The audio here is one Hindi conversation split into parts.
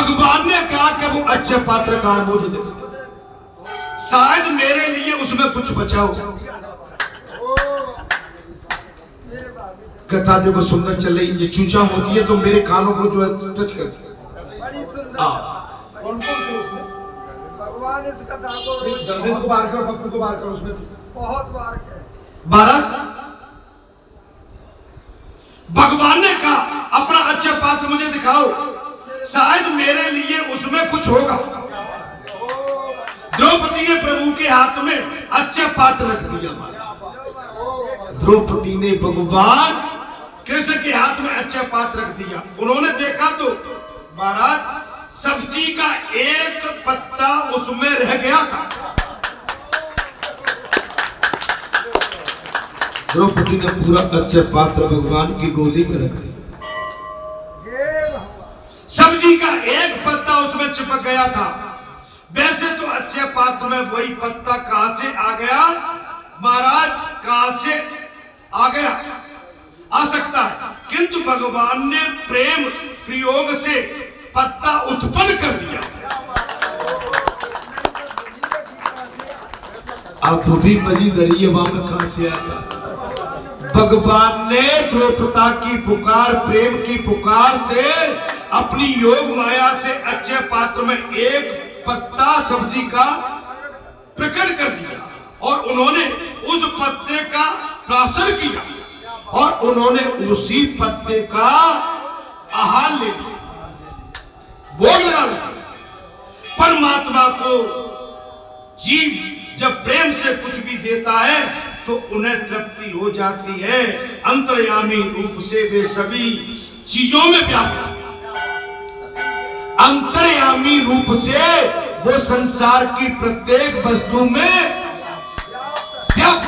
भगवान ने कहा कि वो अच्छे पात्र का मुझे देखा, शायद मेरे लिए उसमें कुछ बचा हो। कथा देखो सुंदर चल रही, ये चूचा होती है तो मेरे कानों को जो है टच करती है। भगवान इस कथा को को बार करो, पप्पू को बार करो, उसमें बहुत बार कहे। भारत भगवान ने कहा अपना अच्छा पात्र मुझे दिखाओ, शायद मेरे लिए उसमें कुछ होगा। द्रौपदी ने प्रभु के हाथ में अच्छा पात्र रख दिया। द्रौपदी ने भगवान कृष्ण के हाथ में अच्छा पात्र रख दिया। उन्होंने देखा तो महाराज सब्जी का एक पत्ता उसमें रह गया था। द्रौपदी ने पूरा अच्छे पात्र भगवान की गोदी में रख दिया। सब्जी का एक पत्ता उसमें चिपक गया था। वैसे तो अच्छे पात्र में वही पत्ता कहां से आ गया महाराज, कहां से आ गया, आ सकता है, किंतु भगवान ने प्रेम प्रयोग से पत्ता उत्पन्न कर दिया। आप भी मजी दरिए वहां में कहां से आता। भगवान ने द्रौपदी की पुकार, प्रेम की पुकार से अपनी योग माया से अच्छे पात्र में एक पत्ता सब्जी का प्रकट कर दिया और उन्होंने उस पत्ते का प्राशन किया और उन्होंने उसी पत्ते का आहार ले लिया। बोल लगा परमात्मा को जीव जब प्रेम से कुछ भी देता है तो उन्हें तृप्ति हो जाती है। अंतर्यामी रूप से वे सभी चीजों में व्याप्त, अंतर्यामी रूप से वो संसार की प्रत्येक वस्तु में व्याप्त,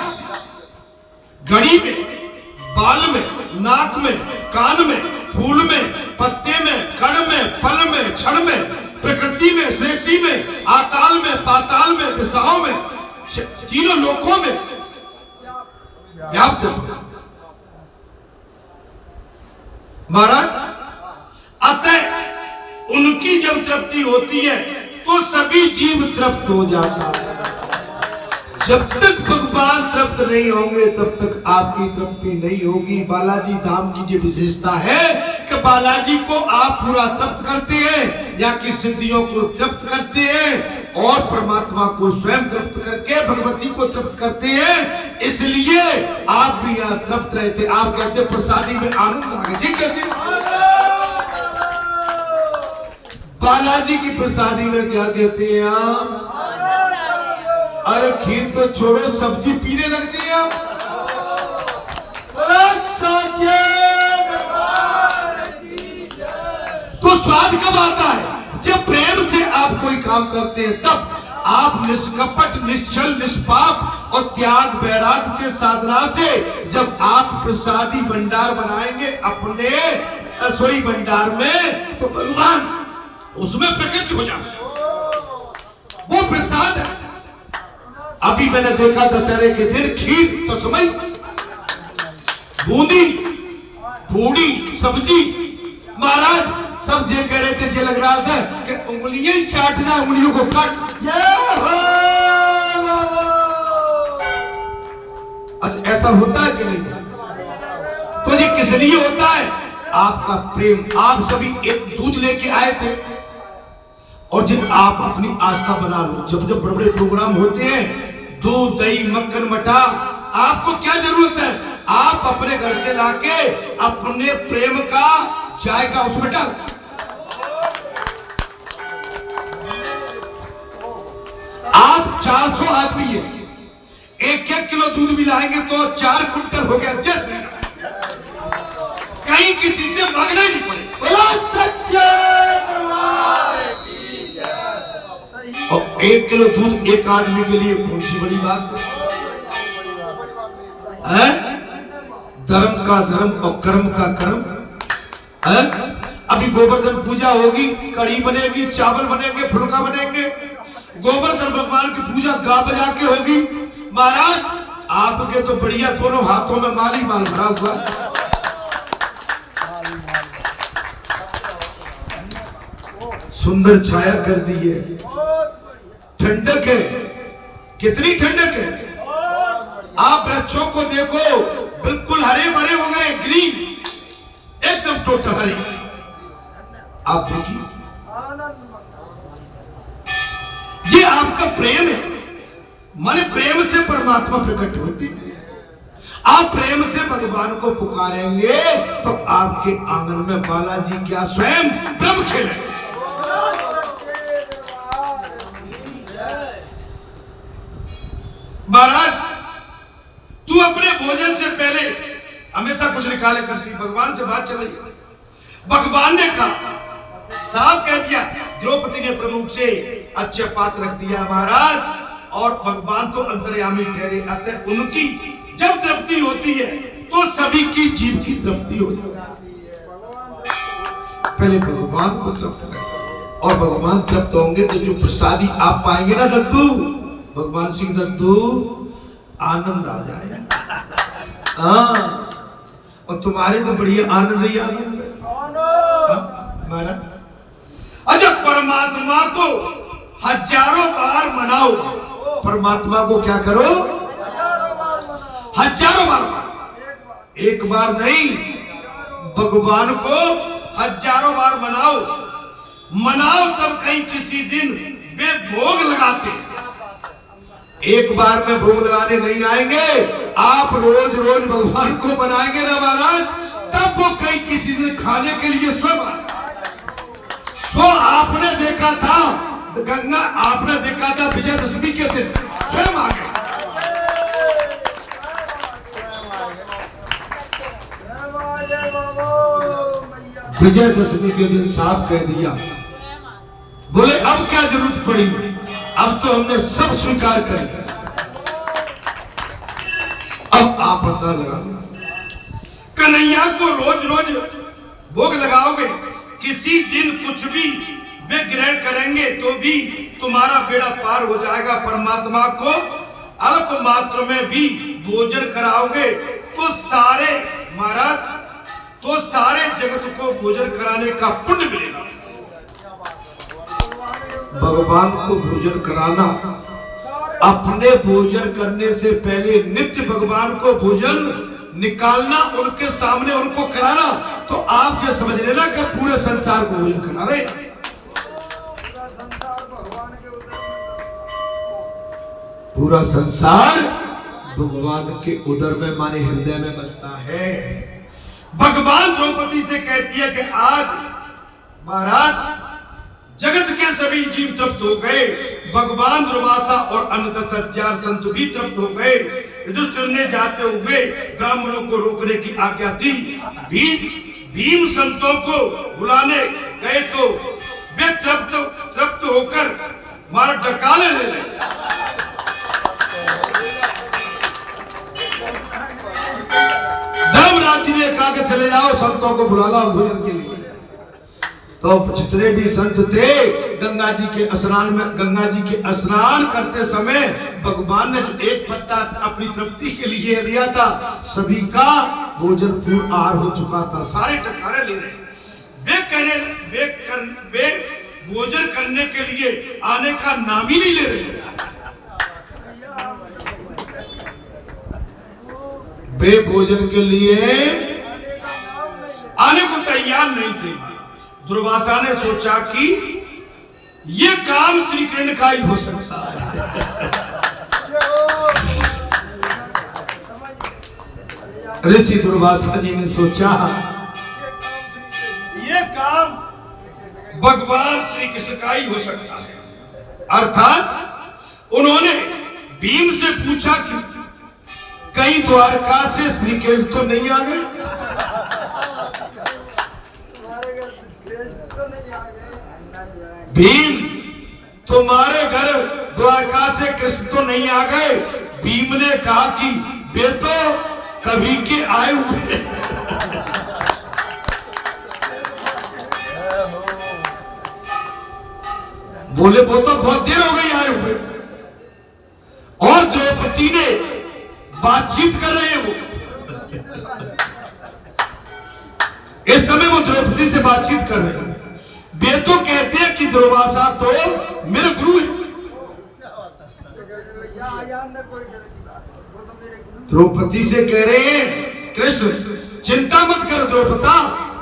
घड़ी में, बाल में, नाक में, कान में, फूल में, पत्ते में, कण में, फल में, क्षण में, प्रकृति में, सृष्टि में, आताल में, पाताल में, दिशाओं में, तीनों लोकों में व्याप्त। महाराज अतः उनकी जब तृप्ति होती है तो सभी जीव तृप्त हो जाता है। जब तक भगवान तृप्त नहीं होंगे तब तक आपकी तृप्ति नहीं होगी। बालाजी धाम की जो विशेषता है कि बालाजी को आप पूरा तृप्त करते हैं या कि सिद्धियों को तृप्त करते हैं और परमात्मा को स्वयं तृप्त करके भगवती को तृप्त करते हैं। इसलिए आप भी यहाँ तृप्त रहते। आप कहते प्रसादी में आनंद आ गया, ठीक कहते। बालाजी की प्रसादी में क्या कहते हैं आप? अरे खीर तो छोड़ो, सब्जी पीने लगती है आप। तो स्वाद कब आता है? जब प्रेम से आप कोई काम करते हैं, तब आप निष्कपट, निश्चल, निष्पाप और त्याग वैराग से, साधना से जब आप प्रसादी भंडार बनाएंगे अपने रसोई भंडार में, तो भगवान उसमें प्रकट हो जाए। वो प्रसाद है। अभी मैंने देखा दशहरे के दिन खीर, तस्मई, बूंदी, पूड़ी, सब्जी, महाराज सब जे कह रहे थे, जे लग रहा था कि उंगलियां ही चाटना, उंगलियों को काट। अच्छा ऐसा होता है कि नहीं? तो ये किस लिए होता है? आपका प्रेम। आप सभी एक दूध लेके आए थे और जिन आप अपनी आस्था बना लो। जब जब बड़े बड़े प्रोग्राम होते हैं, दूध, दही, मक्खन, मठा, आपको क्या जरूरत है? आप अपने घर से लाके अपने प्रेम का जायका उसमें डाल। आप 400 आदमी है, 1-1 किलो दूध भी लाएंगे तो 4 कुंटल हो गया। जैसे कहीं किसी से मांगना ही नहीं पड़े। और 1 किलो दूध एक आदमी के लिए कौन सी बड़ी बात है? धर्म का धर्म और कर्म का कर्म है। अभी गोवर्धन पूजा होगी, कढ़ी बनेगी, चावल बनेंगे, फुलका बनेंगे। गोवर्धन भगवान की पूजा गा बजा के होगी। महाराज आपके तो बढ़िया दोनों हाथों में माल ही माल भरा हुआ। सुंदर छाया कर दी है, बहुत बढ़िया, ठंडक है। कितनी ठंडक है। बहुत बढ़िया। आप वृक्षों को देखो, बिल्कुल हरे भरे हो गए, ग्रीन, एकदम टोटल हरे। आप देखिए, आनंद मत। ये आपका प्रेम है। माने प्रेम से परमात्मा प्रकट होते हैं। आप प्रेम से भगवान को पुकारेंगे तो आपके आंगन में बालाजी क्या स्वयं ब्रह्म खेलेंगे। महाराज, तू अपने भोजन से पहले हमेशा कुछ निकाले करती, भगवान से बात चल रही है। भगवान ने कहा, साफ कह दिया, द्रौपदी ने प्रमुख से अच्छे पात्र रख दिया महाराज। और भगवान तो अंतर्यामी ठहरे, अतः उनकी जब तृप्ति होती है तो सभी की जीव की तृप्ति हो जाती है। पहले भगवान को तृप्त करें और भगवान तृप्त होंगे तो जो प्रसादी आप पाएंगे ना दत्तू, भगवान सिंह दत्तू, आनंद आ जाए। हाँ, और तुम्हारे तो बढ़िया आनंद ही आनंद है। महाराज, अच्छा, परमात्मा को हजारों बार मनाओ। परमात्मा को क्या करो? हजारों बार। एक बार नहीं, भगवान को हजारों बार मनाओ। मनाओ तब कहीं किसी दिन वे भोग लगाते। एक बार में भोग लगाने नहीं आएंगे। आप रोज रोज भगवान को मनाएंगे ना महाराज, तब वो कहीं किसी दिन खाने के लिए स्वयं आए। सो आपने देखा था गंगा, आपने देखा था विजयदशमी के दिन स्वयं आ गए। विजयदशमी के दिन साफ कह दिया, बोले अब क्या जरूरत पड़ी, अब तो हमने सब स्वीकार कर लिया। अब आप पता लगा, कन्हैया को रोज रोज भोग लगाओगे, किसी दिन कुछ भी वे ग्रहण करेंगे तो भी तुम्हारा बेड़ा पार हो जाएगा। परमात्मा को अल्प मात्र में भी भोजन कराओगे तो सारे महाराज, तो सारे जगत को भोजन कराने का पुण्य मिलेगा। भगवान को भोजन कराना, अपने भोजन करने से पहले नित्य भगवान को भोजन निकालना, उनके सामने उनको कराना, तो आप ये समझ लेना कि पूरे संसार को भोजन करा रहे। पूरा संसार भगवान के उदर में, माने हृदय में बसता है। भगवान द्रौपदी से कहती है कि आज महाराज जगत के सभी जीव तृप्त हो गए। भगवान दुर्वासा और अन्य 10,000 संत भी तृप्त हो गए। युधिष्ठिर ने जाते हुए ब्राह्मणों को रोकने की आज्ञा दी। भीम संतों को बुलाने गए तो वे तृप्त होकर मारा डकाले ले रहे। धर्मराज जी ने कहा कि चले जाओ, संतों को बुला लाओ भोजन के लिए। तो जितने भी संत थे, गंगा जी के स्नान करते समय भगवान ने जो एक पत्ता अपनी तृप्ति के लिए लिया था, सभी का भोजन पूर्ण आहार हो चुका था। सारे टकारे ले रहे, वे भोजन करने के लिए आने का नाम ही नहीं ले रहे। वे भोजन के लिए आने को तैयार नहीं थे। दुर्वासा ने सोचा कि ये काम श्री कृष्ण का ही हो सकता है। ऋषि दुर्वासा जी ने सोचा ये काम भगवान श्री कृष्ण का ही हो सकता है। अर्थात उन्होंने भीम से पूछा कि कहीं द्वारका से श्री कृष्ण तो नहीं आ गए? भीम, तुम्हारे घर द्वारका से कृष्ण तो नहीं आ गए? भीम ने कहा कि वे तो कभी के आए हुए। बोले वो तो बहुत देर हो गई आए हुए। और द्रौपदी ने बातचीत कर रहे हैं, वो इस समय वो द्रौपदी से बातचीत कर रहे हैं। वे तो कहते हैं कि दुर्वासा तो मेरे गुरु है। यहाँ न कोई डर की बात है, वो तो मेरे गुरु। द्रौपदी से कह रहे हैं कृष्ण चिंता मत कर द्रौपदा,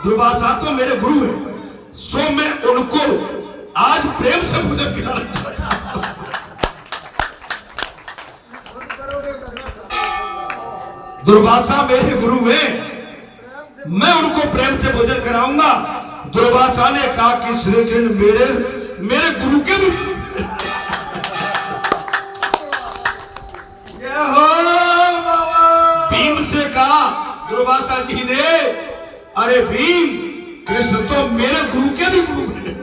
दुर्वासा तो मेरे गुरु है, सो मैं उनको आज प्रेम से भोजन खिलाना चाहता हूं। खुद करोगे करना। दुर्वासा मेरे गुरु हैं, मैं उनको प्रेम से भोजन कराऊंगा। दुर्वासा ने कहा कि श्री कृष्ण मेरे गुरु के भी ये हो बाबा। भीम से कहा दुर्वासा जी ने, अरे भीम कृष्ण तो मेरे गुरु के भी गुरु हैं,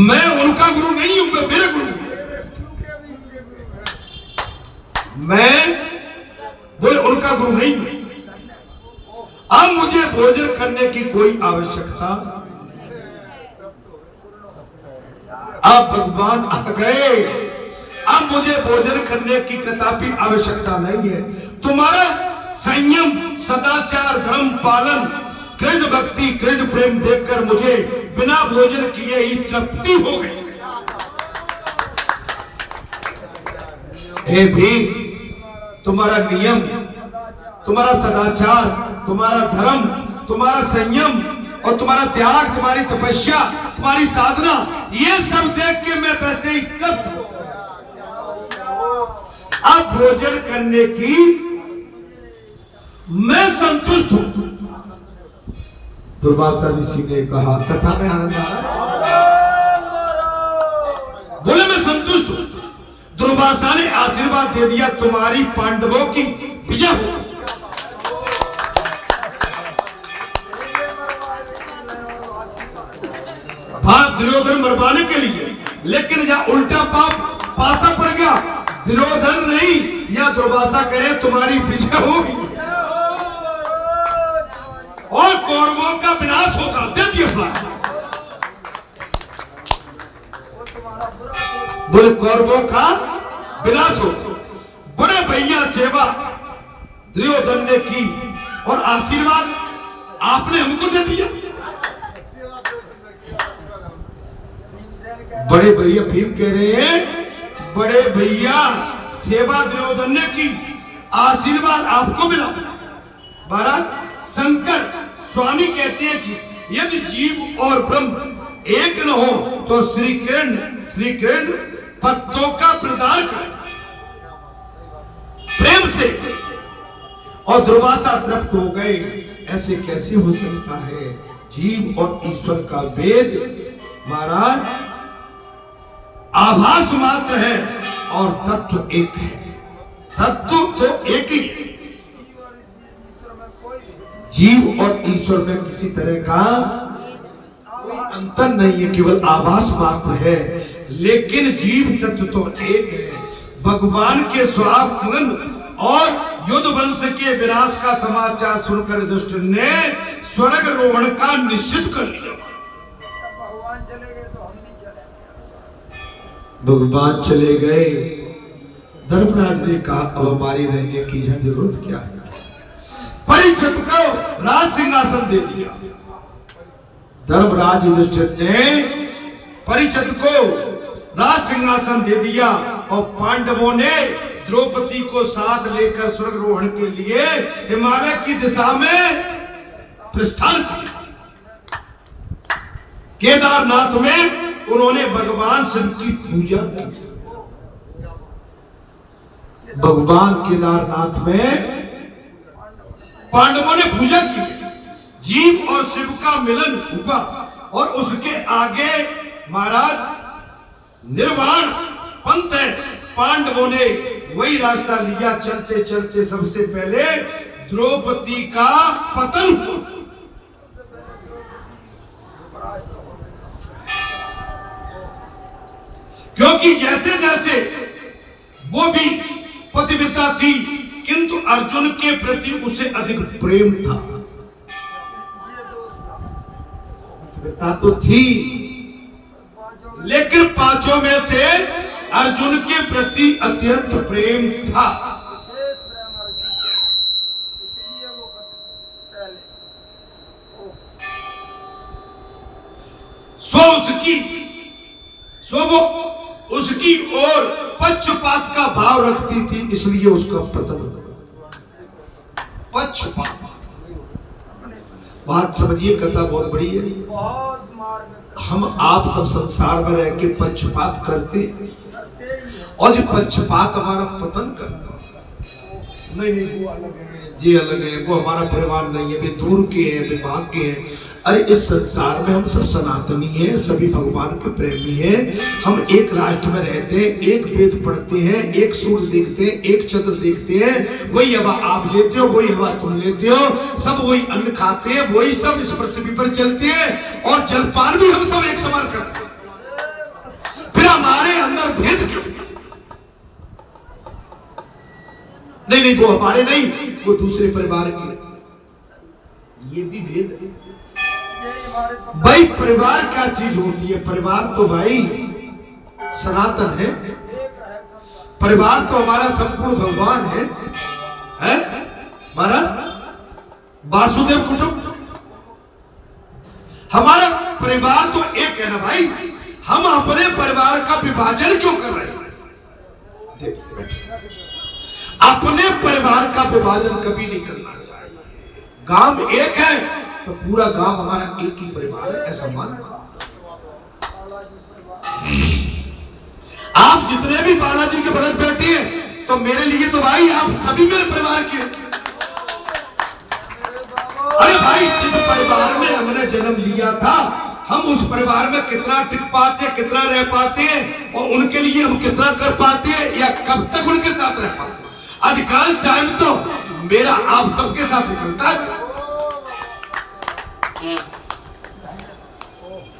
मैं उनका गुरु नहीं हूं, मैं मेरे गुरु हूं। मैं बोले उनका गुरु नहीं हूं। अब मुझे भोजन करने की कोई आवश्यकता, अब भगवान आ गए, अब मुझे भोजन करने की कदापि आवश्यकता नहीं है। तुम्हारा संयम, सदाचार, धर्म पालन, कृष्ण भक्ति, कृष्ण प्रेम देखकर मुझे बिना भोजन किए ही तृप्ति हो गई। हे भीम, तुम्हारा नियम, तुम्हारा सदाचार, तुम्हारा धर्म, तुम्हारा संयम और तुम्हारा त्याग, तुम्हारी तपस्या, तुम्हारी साधना, ये सब देख के मैं वैसे ही तृप्त हूं। अब भोजन करने की मैं संतुष्ट हूं। दुर्वासा ऋषि ने कहा, कथा में आनंद आ रहा है? बोले मैं संतुष्ट हूं। दुर्वासा ने आशीर्वाद दे दिया, तुम्हारी पांडवों की विजय हो। हाँ, दुर्योधन मरवाने के लिए, लेकिन या उल्टा पासा पड़ गया, दुर्योधन नहीं या दुर्वासा करे तुम्हारी विजय होगी और कौरवों का विनाश होगा। दे दिया फलाना। बोले कौरवों का विनाश हो। बड़े भैया सेवा दुर्योधन ने की और आशीर्वाद आपने हमको दे दिया। बड़े भैया भीम कह रहे हैं, बड़े भैया सेवा दुर्योधन ने की, आशीर्वाद आपको मिला। महाराज शंकर स्वामी कहते हैं कि यदि जीव और ब्रह्म एक न हो तो श्री कृष्ण पत्तों का प्रदान करें प्रेम से, और दुर्वासा तृप्त हो गए। ऐसे कैसे हो सकता है? जीव और ईश्वर का भेद महाराज आभास मात्र है और तत्व एक है। तत्व तो एक ही है। जीव और ईश्वर में किसी तरह का कोई अंतर नहीं है, केवल आभास मात्र है। लेकिन जीव तत्व तो एक है। भगवान के स्वागमन और युद्ध वंश के विनाश का समाचार सुनकर दुष्ट ने स्वर्ग रोहण का निश्चित कर लिया। भगवान चले गए तो हम भी चले। भगवान चले गए। धर्मराज ने कहा, अब हमारी रहने की जरूरत क्या है? परीक्षित को राज सिंहासन दे दिया। धर्मराज युधिष्ठिर ने परीक्षित को राज सिंहासन दे दिया और पांडवों ने द्रौपदी को साथ लेकर स्वर्गरोहण के लिए हिमालय की दिशा में प्रस्थान किया। केदारनाथ में उन्होंने भगवान शिव की पूजा की। भगवान केदारनाथ में पांडवों ने पूजा की। जीव और शिव का मिलन हुआ और उसके आगे महाराज निर्वाण पंथ है। पांडवों ने वही रास्ता लिया। चलते चलते सबसे पहले द्रौपदी का पतन हुआ। क्योंकि जैसे जैसे वो भी पतिव्रता थी, किंतु अर्जुन के प्रति उसे अधिक प्रेम था। पतिव्रता तो थी, लेकिन पांचों में से अर्जुन के प्रति अत्यंत प्रेम था। विशेष प्रेम अर्जुन से, इसलिए वो पहले वो उसकी ओर पक्षपात का भाव रखती थी, इसलिए उसका पतन हुआ। पक्षपात, बात समझिए, कथा बहुत बड़ी है। बहुत मार्ग हम आप सब संसार में रह के पक्षपात करते करते ही हैं। और जो पक्षपात हमारा पतन करता, नहीं वो अलग है। ये अलग है, वो हमारा परिवार नहीं है, वे दूर के हैं, वे भाग के हैं। अरे इस संसार में हम सब सनातनी हैं, सभी भगवान के प्रेमी हैं। हम एक राष्ट्र में रहते हैं, एक वेद पढ़ते हैं, एक सूर्य देखते हैं, एक चंद्र देखते हैं। वही हवा आप लेते हो, वही हवा तुम लेते हो, सब वही अन्न खाते हैं, वही सब इस पृथ्वी पर चलते हैं और जलपान भी हम सब एक समान करते हैं। फिर हमारे अंदर भेद क्यों? नहीं, वो हमारे नहीं, वो दूसरे परिवार के। ये भी भेद है यही हमारे पता भाई। परिवार क्या चीज होती है? परिवार तो भाई सनातन है। एक है संसार। परिवार तो हमारा संपूर्ण भगवान है? हमारा वासुदेव कुटुंब। हमारा परिवार तो एक है ना भाई। हम अपने परिवार का विभाजन क्यों कर रहे हैं? अपने परिवार का विभाजन कभी नहीं करना चाहिए। गांव एक है तो पूरा गांव हमारा एक ही परिवार है, ऐसा मानना। आप जितने भी बालाजी के भरत बैठे हैं तो मेरे लिए तो भाई आप सभी मेरे परिवार के। अरे भाई, जिस परिवार में हमने जन्म लिया था, हम उस परिवार में कितना टिक पाते हैं, कितना रह पाते हैं और उनके लिए हम कितना कर पाते हैं या कब तक उनके साथ रह पाते हैं। अधिकांश टाइम तो मेरा आप सबके साथ निकलता है।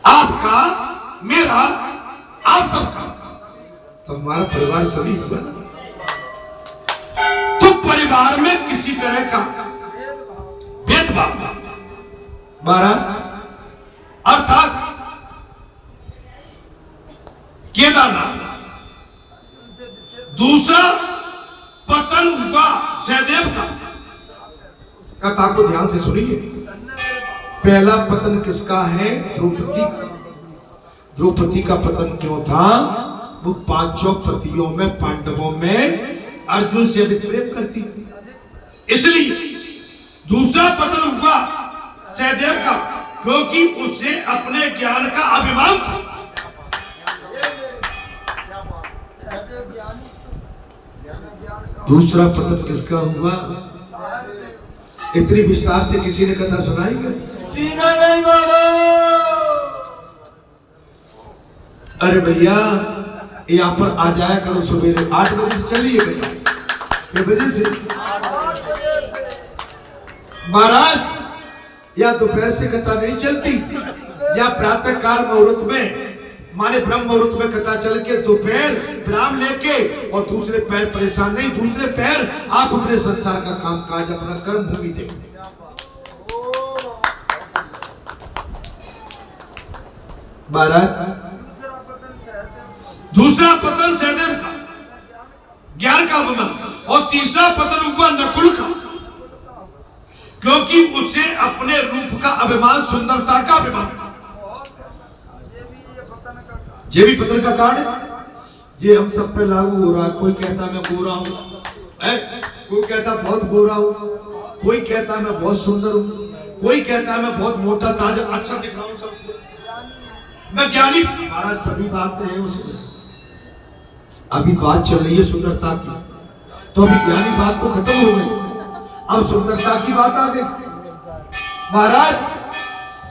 आपका, मेरा, आप सबका, तो हमारा परिवार सभी हुआ ना। तो परिवार में किसी तरह का भेदभाव महाराज, अर्थात केदारनाथ। दूसरा पतन हुआ सहदेव का। कथा को ध्यान से सुनिए। पहला पतन किसका है? द्रौपदी का। द्रौपदी का पतन क्यों था? वो पांचों पतियों में, पांडवों में अर्जुन से अधिक प्रेम करती थी, इसलिए। दूसरा पतन हुआ सहदेव का, क्योंकि उसे अपने ज्ञान का अभिमान था। दूसरा पतन किसका हुआ? इतनी विस्तार से किसी ने कथा सुनाई क्या? अरे भैया, यहाँ पर आ जाया करो सुबह 8 बजे से। चलिए कितने बजे से? महाराज, या दोपहर से कथा नहीं चलती, या प्रातः काल मुहूर्त में, माने ब्रह्म मुहूर्त में कथा चल के दोपहर विराम लेके और दूसरे पैर परेशान नहीं, दूसरे पैर आप अपने संसार का काम काज, अपना कर्म भूमि देखो। महाराज, दूसरा पतन सहदेव का, ज्ञान का अभिमान। और तीसरा पतन हुआ नकुल का, क्योंकि उसे अपने रूप का अभिमान, सुंदरता का अभिमान। ये भी पतन का कारण है। ये हम सब पे लागू हो रहा है। कोई कहता मैं गोरा हूँ, कोई कहता बहुत गोरा हूँ, कोई कहता मैं बहुत सुंदर हूँ, कोई कहता मैं बहुत मोटा ताजा अच्छा दिख रहा हूँ सबसे, मैं ज्ञानी। महाराज, सभी बातें हैं उसमें। अभी बात चल रही है सुंदरता की, तो अभी ज्ञानी बात तो खत्म हो गई, अब सुंदरता की बात आ गई। महाराज,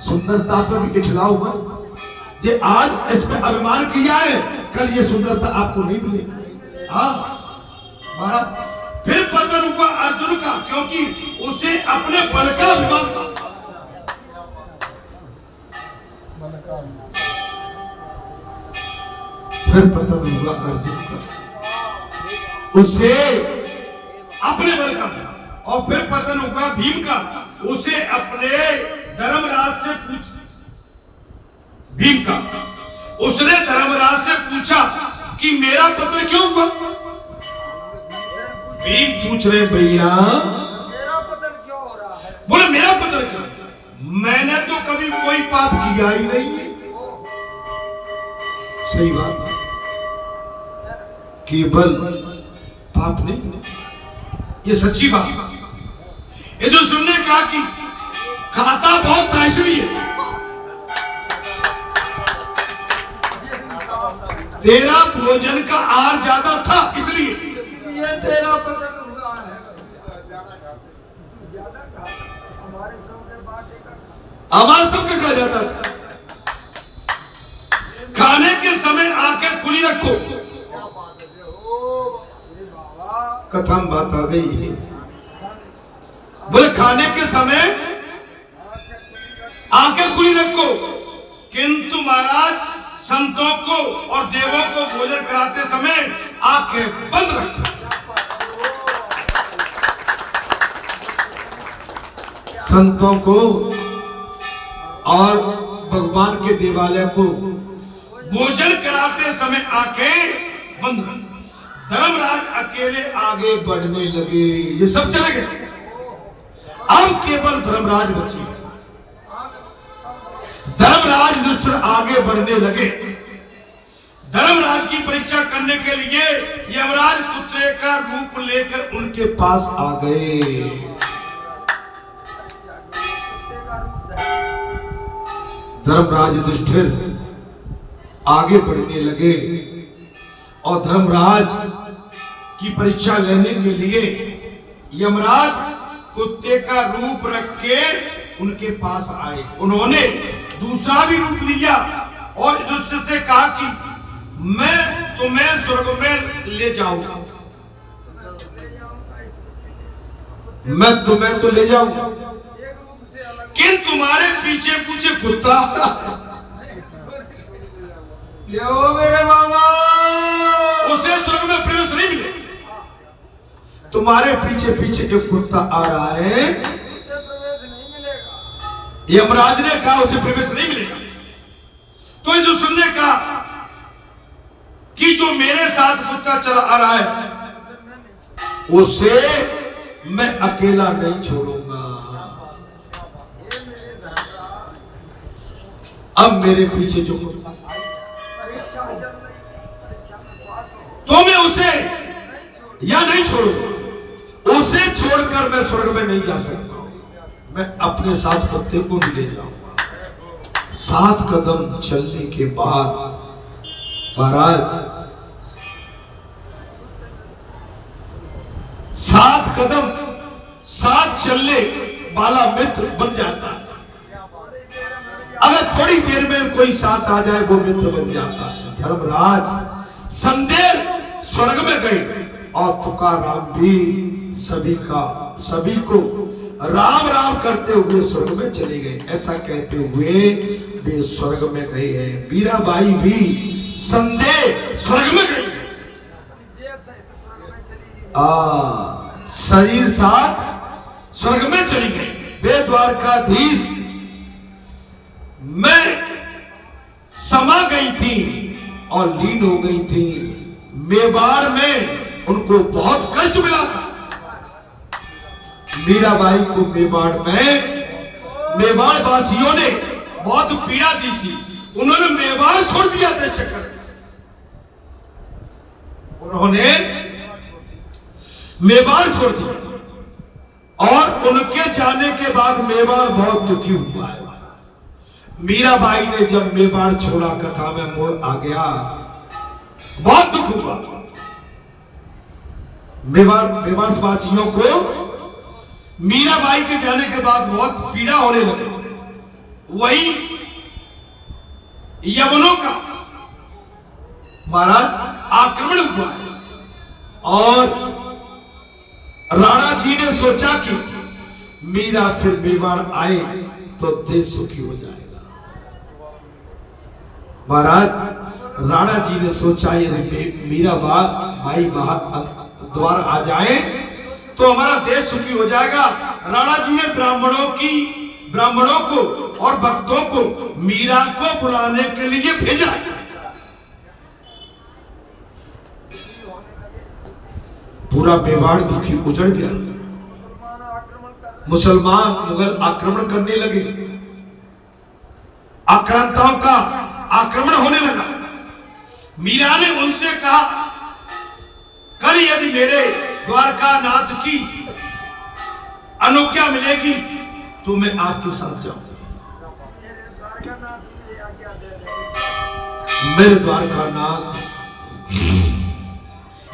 सुंदरता पर भी इठलाओ मत। जे आज इस पे अभिमान किया है, कल ये सुंदरता आपको नहीं मिलेगी। हाँ महाराज। फिर पतन हुआ अर्जुन का, क्योंकि उसे अपने बल का अभिमान था। फिर पतन हुआ अर्जुन का, उसे अपने बल का। और फिर पतन हुआ भीम का, उसे अपने धर्मराज से पूछ। भीम का, उसने धर्मराज से पूछा कि मेरा पतन क्यों हुआ? भीम पूछ रहे, भैया मेरा पतन क्यों हो रहा है? बोले मेरा पतन क्यों? मैंने तो कभी कोई पाप किया ही नहीं है। सही बात, केवल पाप नहीं, ये सच्ची बात। ये जो सुनने कहा कि खाता बहुत था इसलिए, तेरा भोजन का आहार ज्यादा था इसलिए, ये तेरा पतन हुआ है। ज्यादा खा, हमारे सबके बाटे का हमारा सबका कहा जाता था खाने के समय आंखें खुली रखो। कथा में बात आ गई, बोले खाने के समय आंखें खुली रखो, किंतु महाराज संतों को और देवों को भोजन कराते समय आंखें बंद रखो। संतों को और भगवान के देवालय को भोजन कराते समय आंखें बंद रखो। धर्मराज अकेले आगे बढ़ने लगे, ये सब चले गए, अब केवल धर्मराज बचे। धर्मराज युधिष्ठिर आगे बढ़ने लगे। धर्मराज की परीक्षा करने के लिए यमराज पुत्र का रूप लेकर उनके पास आ गए। धर्मराज युधिष्ठिर आगे बढ़ने लगे और धर्मराज की परीक्षा लेने के लिए यमराज कुत्ते का रूप रख के उनके पास आए। उन्होंने दूसरा भी रूप लिया और युधिष्ठिर से कहा कि मैं तुम्हें स्वर्ग में ले जाऊंगा, मैं तुम्हें तो ले जाऊंगा, किंतु तुम्हारे पीछे पीछे कुत्ता मेरे बाबा, उसे स्वर्ग में प्रवेश नहीं मिलेगा। तुम्हारे पीछे पीछे जो कुत्ता आ रहा है उसे प्रवेश नहीं मिलेगा। यमराज ने कहा उसे प्रवेश नहीं मिलेगा। तो जो सुनने का कि जो मेरे साथ कुत्ता चला आ रहा है उसे मैं अकेला नहीं छोड़ूंगा। अब मेरे पीछे जो कुत्ता परीक्षा चल रही, परीक्षा में पास हो, तो मैं उसे नहीं छोड़, या नहीं छोड़ू, उसे छोड़कर मैं स्वर्ग में नहीं जा सकता। मैं अपने साथ कुत्ते को भी ले जाऊंगा। 7 कदम चलने के बाद महाराज 7 कदम 7 चलने वाला मित्र बन जाता है। अगर थोड़ी देर में कोई साथ आ जाए वो मित्र बन जाता है। धर्मराज संदेह स्वर्ग में गए और तुकाराम भी सभी को राम राम करते हुए स्वर्ग में चले गए। ऐसा कहते हुए वे स्वर्ग में गए हैं। मीराबाई भी संदेह स्वर्ग में गई। शरीर साथ स्वर्ग में चली गई। वे द्वारकाधीश में समा गई थी और लीन हो गई थी। मेवाड़ में उनको बहुत कष्ट मिला था। मीराबाई को मेवाड़ वासियों ने बहुत पीड़ा दी थी। उन्होंने मेवाड़ छोड़ दिया था। शकर उन्होंने मेवाड़ छोड़ दिया और उनके जाने के बाद मेवाड़ बहुत दुखी हुआ है। मीराबाई ने जब मेवाड़ छोड़ा, कथा में मोड़ आ गया, बहुत दुख हुआ। मेवाड़ वासियों को मीराबाई के जाने के बाद बहुत पीड़ा होने लगी। वही यवनों का महाराज आक्रमण हुआ है और राणा जी ने सोचा कि मीरा फिर मेवाड़ आए तो देश सुखी हो जाएगा। महाराज राणा जी ने सोचा यदि मीरा भाई द्वार आ जाए तो हमारा देश सुखी हो जाएगा। राणा जी ने ब्राह्मणों को और भक्तों को मीरा को बुलाने के लिए भेजा। पूरा मेवाड़ दुखी उजड़ गया। मुसलमान मुगल आक्रमण करने लगे। आक्रांताओं का आक्रमण होने लगा। मीरा ने उनसे कहा, कल यदि मेरे द्वारकानाथ की अनुज्ञा मिलेगी तो मैं आपके साथ जाऊंगा। मेरे द्वारकानाथ मुझे आज्ञा दे रहे। मेरे द्वारकानाथ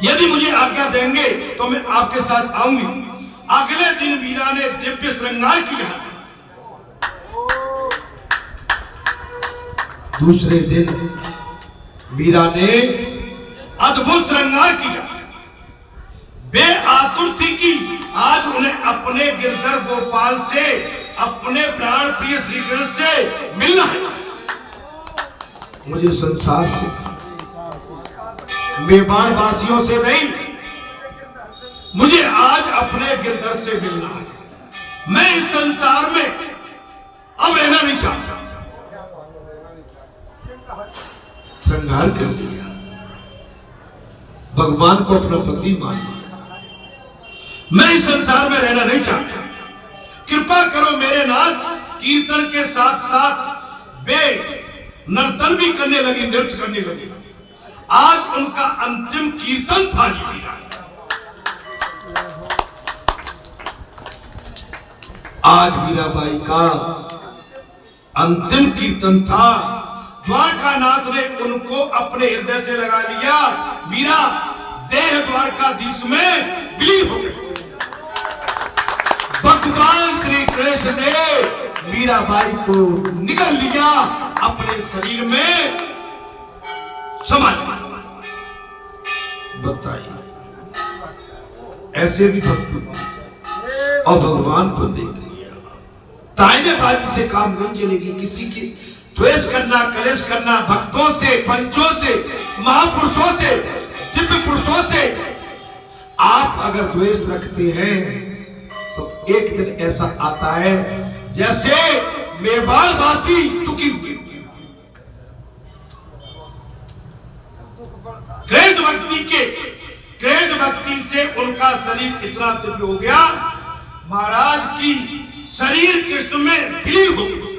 यदि मुझे आज्ञा देंगे तो मैं आपके साथ आऊंगी। अगले दिन मीरा ने दिव्य श्रृंगार किया। दूसरे दिन मीरा ने अद्भुत श्रृंगार किया। वे आतुर थी कि आज उन्हें अपने गिरधर गोपाल से, अपने प्राण प्रिय श्री कृष्ण से मिलना है। मुझे संसार से, मेवाड़ वासियों से नहीं, मुझे आज अपने गिरधर से मिलना है। मैं इस संसार में अब रहना नहीं चाहता। श्रृंगार कर लिया, भगवान को अपना पति मान लिया। मैं इस संसार में रहना नहीं चाहता। कृपा करो मेरे नाथ। कीर्तन के साथ साथ वे नर्तन भी करने लगी, नृत्य करने लगी। आज उनका अंतिम कीर्तन था। आज मीराबाई का अंतिम कीर्तन था। द्वारकानाथ ने उनको अपने हृदय से लगा लिया। मीरा देह द्वारकाधीश में विलीन हो गई। भगवान श्री कृष्ण ने मीराबाई को निगल लिया, अपने शरीर में समा लिया। बताइए, ऐसे भी भक्त और भगवान को देख लिया। ताइनेबाजी से काम नहीं चलेगी। किसी की द्वेष करना, कलेश करना, भक्तों से, पंचों से, महापुरुषों से, दिव्य पुरुषों से आप अगर द्वेष रखते हैं तो एक दिन ऐसा आता है जैसे मेवाड़ वासी दुखी हुए। कृष्ण भक्ति से उनका शरीर इतना दिव्य हो गया, महाराज की शरीर कृष्ण में विलीन हो गया।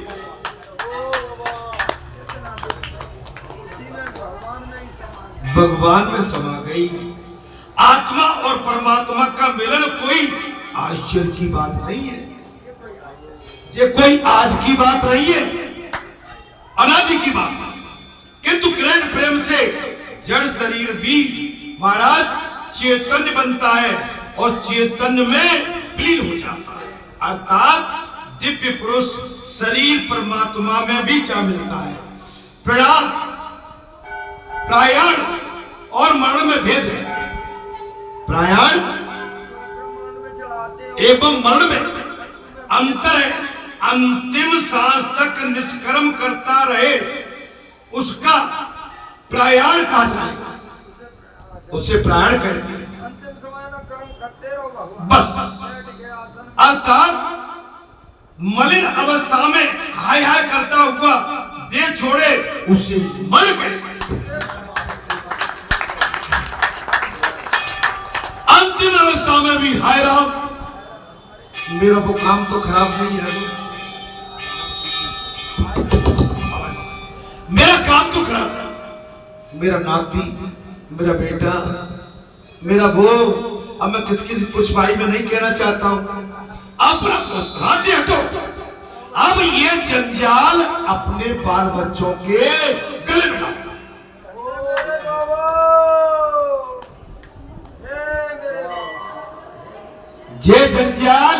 भगवान में समा गई। आत्मा और परमात्मा का मिलन कोई आश्चर्य की बात नहीं है। ये कोई आज की बात नहीं है, अनादि की बात है। किंतु कृष्ण प्रेम से जड़ शरीर भी महाराज चैतन्य बनता है और चैतन्य में विलीन हो जाता है। अर्थात दिव्य पुरुष शरीर परमात्मा में भी क्या मिलता है? प्रायण और मरण में भेद है। प्रायण एवं मरण में अंतर है। अंतिम सांस तक निष्कर्म करता रहे उसका प्रायण कहा जाएगा, उसे प्रायण कहते हैं। अंतिम समय में कर्म करते रहो भगवान। बस अर्थात मलिन अवस्था में हाय हाय करता हुआ दे छोड़े उसे मर गए। अंतिम अवस्था में भी हाय राम, मेरा वो काम तो खराब नहीं है, मेरा काम तो खराब है, मेरा नाती, मेरा बेटा, मेरा वो, अब मैं किसी कुछ भाई में नहीं कहना चाहता हूं। अब से हटो। अब ये जंजाल अपने बाल बच्चों के गले में डालो। ये जंजाल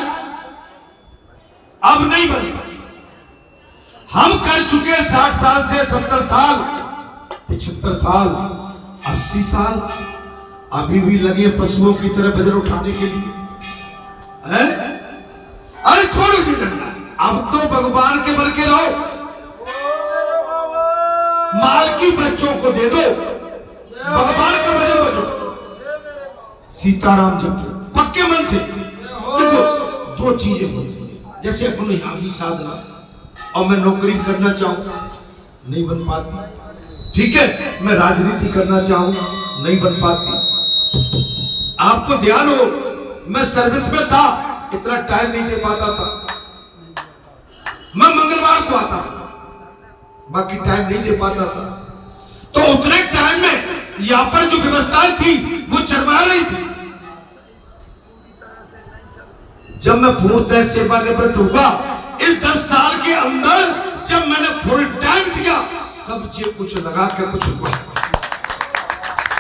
अब नहीं बनेगा। हम कर चुके 60 साल से 70 साल, 75 साल, 80 साल, अभी भी लगे पशुओं की तरह वजन उठाने के लिए है? अरे छोड़ो ये जंजाल, अब तो भगवान के बन के रहो। मालकी बच्चों को दे दो, भगवान का वजन बनो। सीताराम जब पक्के मन से देखो, दो चीजें होती है। जैसे अपन यहां भी साधना और मैं नौकरी करना चाहूं, नहीं बन पाती। ठीक है, मैं राजनीति करना चाहूं, नहीं बन पाती। आपको ध्यान हो, मैं सर्विस में था, इतना टाइम नहीं दे पाता था। मैं मंगलवार को आता था, बाकी टाइम नहीं दे पाता था। तो उतने टाइम में यहाँ पर जो व्यवस्थाएं थी वो चरमरा रही थी। जब मैं पूर्णतः सेवानिवृत्त हुआ, इस 10 साल के अंदर जब मैंने फुल टाइम दिया, तब ये कुछ लगा के कुछ